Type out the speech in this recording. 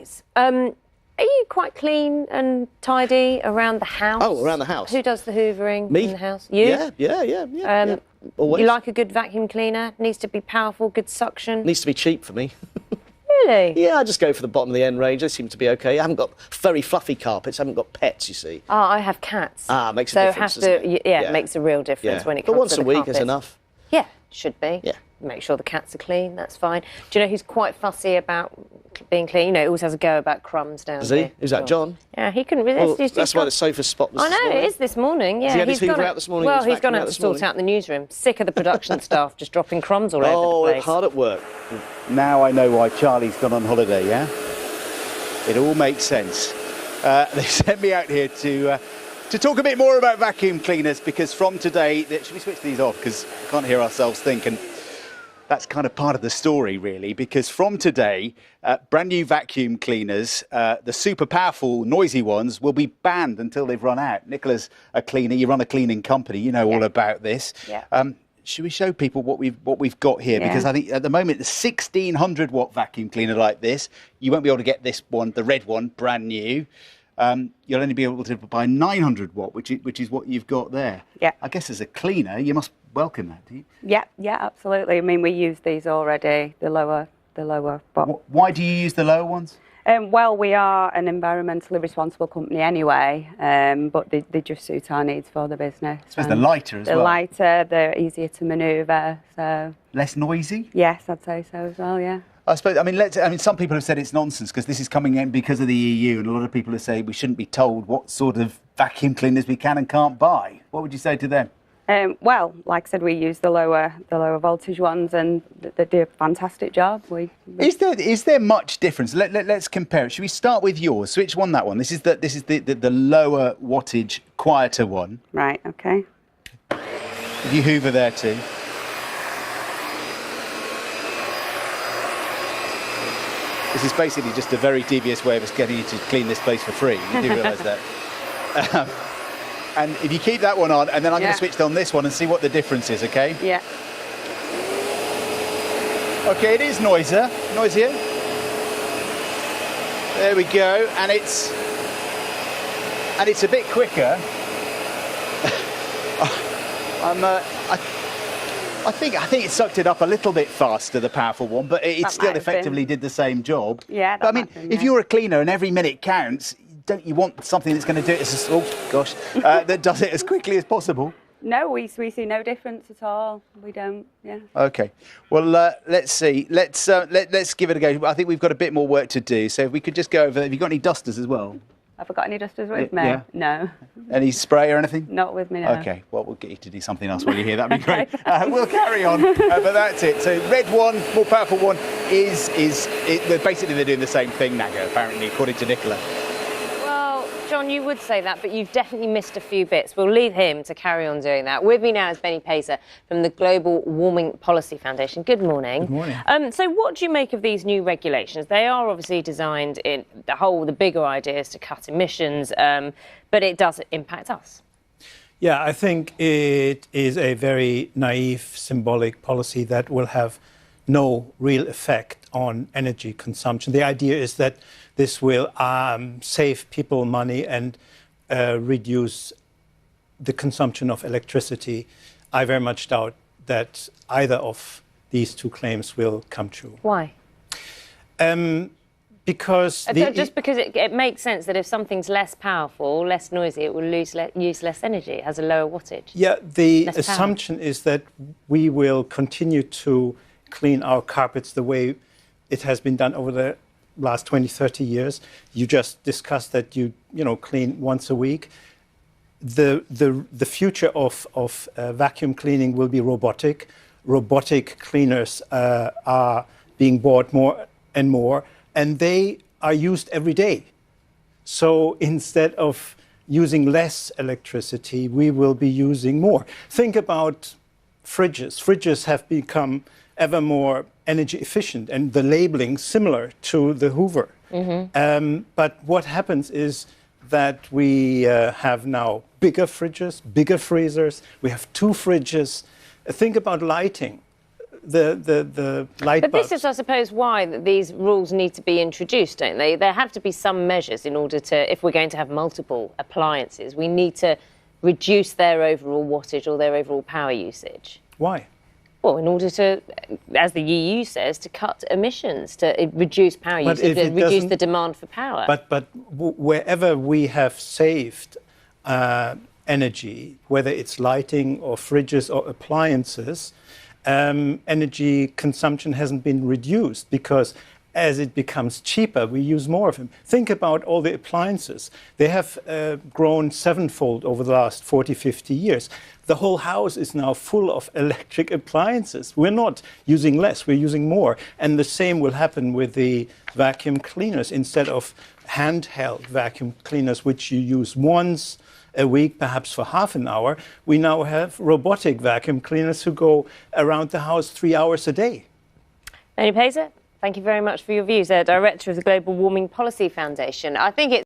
guys, are you quite clean and tidy around the house? Oh, around the house. Who does the hoovering Me? in the house? You? Yeah. Always. You like a good vacuum cleaner? Needs to be powerful, good suction? Needs to be cheap for me. Really? Yeah, I just go for the bottom of the end range. They seem to be okay. I haven't got very fluffy carpets. I haven't got pets, you see. Oh, I have cats. Makes a difference, doesn't it? It makes a real difference when it comes to the But once a week carpets. is enough. Yeah, should be. Yeah. Make sure the cats are clean, that's fine. Do you know who's quite fussy about being clean? You know, he always has a go about crumbs down Is here. he? Who's that, John? Yeah, he couldn't resist. Well, that's why the sofa's spotless. I know, it is this morning, yeah. Has he had his He's hoover out this morning? Well, His he's gone vacuum out to this sort morning? out the newsroom. Sick of the production staff just dropping crumbs all over the place. Oh, hard at work. Now I know why Charlie's gone on holiday, yeah? It all makes sense. They sent me out here to talk a bit more about vacuum cleaners, because from today, should we switch these off, because we can't hear ourselves think, and that's kind of part of the story, really, because from today, brand new vacuum cleaners, the super powerful, noisy ones, will be banned until they've run out. Nicola's a cleaner, you run a cleaning company, you know all about this. Yeah. Should we show people what we've got here? Yeah. Because I think at the moment, the 1600 watt vacuum cleaner like this, you won't be able to get this one, the red one, brand new. You'll only be able to buy 900 watt, which is what you've got there. Yeah. I guess as a cleaner, you must welcome that, do you? Yeah, absolutely. I mean, we use these already, the lower. But Why do you use the lower ones? well, we are an environmentally responsible company anyway, but they just suit our needs for the business. I suppose they're lighter as well. They're lighter, they're easier to manoeuvre, so Less noisy? yes, I'd say so as well, yeah. I suppose. I mean, some people have said it's nonsense because this is coming in because of the EU, and a lot of people are saying we shouldn't be told what sort of vacuum cleaners we can and can't buy. What would you say to them? Well, like I said, we use the lower voltage ones, and they do a fantastic job. Is there much difference? Let's compare it. Should we start with yours? So which one? That one. This is the lower wattage, quieter one. Right. Okay. If you hoover there too. This is basically just a very devious way of us getting you to clean this place for free. You do realise that. And if you keep that one on, and then I'm going to switch on this one and see what the difference is, okay? Yeah. Okay, it is noisier. There we go, and it's a bit quicker. I think it sucked it up a little bit faster, the powerful one, but it still effectively did the same job. Yeah, but I mean, if you're a cleaner and every minute counts, don't you want something that's going to do it that does it as quickly as possible? No, we see no difference at all. We don't. Yeah. Okay. Well, let's see. Let's give it a go. I think we've got a bit more work to do. So if we could just go over. Have you got any dusters as well? Have I got any dusters with me? Yeah. No. Any spray or anything? Not with me, no. Okay, well, we'll get you to do something else while you're here. That'd be great. We'll carry on, but that's it. So red one, more powerful one, basically they're doing the same thing, Naga, apparently, according to Nicola. Well, John, you would say that, but you've definitely missed a few bits. We'll leave him to carry on doing that. With me now is Benny Pacer from the Global Warming Policy Foundation. Good morning. Good morning. So what do you make of these new regulations? They are obviously designed in the bigger idea is to cut emissions, but it does impact us. Yeah, I think it is a very naive, symbolic policy that will have no real effect on energy consumption. The idea is that this will save people money and reduce the consumption of electricity. I very much doubt that either of these two claims will come true. Why? Because just because it makes sense that if something's less powerful, less noisy, it will use less energy. It has a lower wattage. Yeah, the assumption is that we will continue to clean our carpets the way it has been done over the last 20, 30 years. You just discussed that you clean once a week. The future of vacuum cleaning will be robotic. Robotic cleaners are being bought more and more, and they are used every day. So instead of using less electricity, we will be using more. Think about fridges. Fridges have become ever more energy efficient, and the labeling similar to the Hoover. Mm-hmm. But what happens is that we have now bigger fridges, bigger freezers. We have two fridges. Think about lighting. the light But bulbs. this is, I suppose, why that these rules need to be introduced, don't they? There have to be some measures in order to, if we're going to have multiple appliances, we need to reduce their overall wattage or their overall power usage. Why? Well, in order to, as the EU says, to cut emissions, to reduce power usage, to reduce the demand for power. But wherever we have saved energy, whether it's lighting or fridges or appliances, energy consumption hasn't been reduced because as it becomes cheaper, we use more of them. Think about all the appliances. They have grown sevenfold over the last 40, 50 years. The whole house is now full of electric appliances. We're not using less, we're using more. And the same will happen with the vacuum cleaners. Instead of handheld vacuum cleaners, which you use once a week, perhaps for half an hour, we now have robotic vacuum cleaners who go around the house 3 hours a day. Benny Pazer, thank you very much for your views. Director of the Global Warming Policy Foundation. I think it's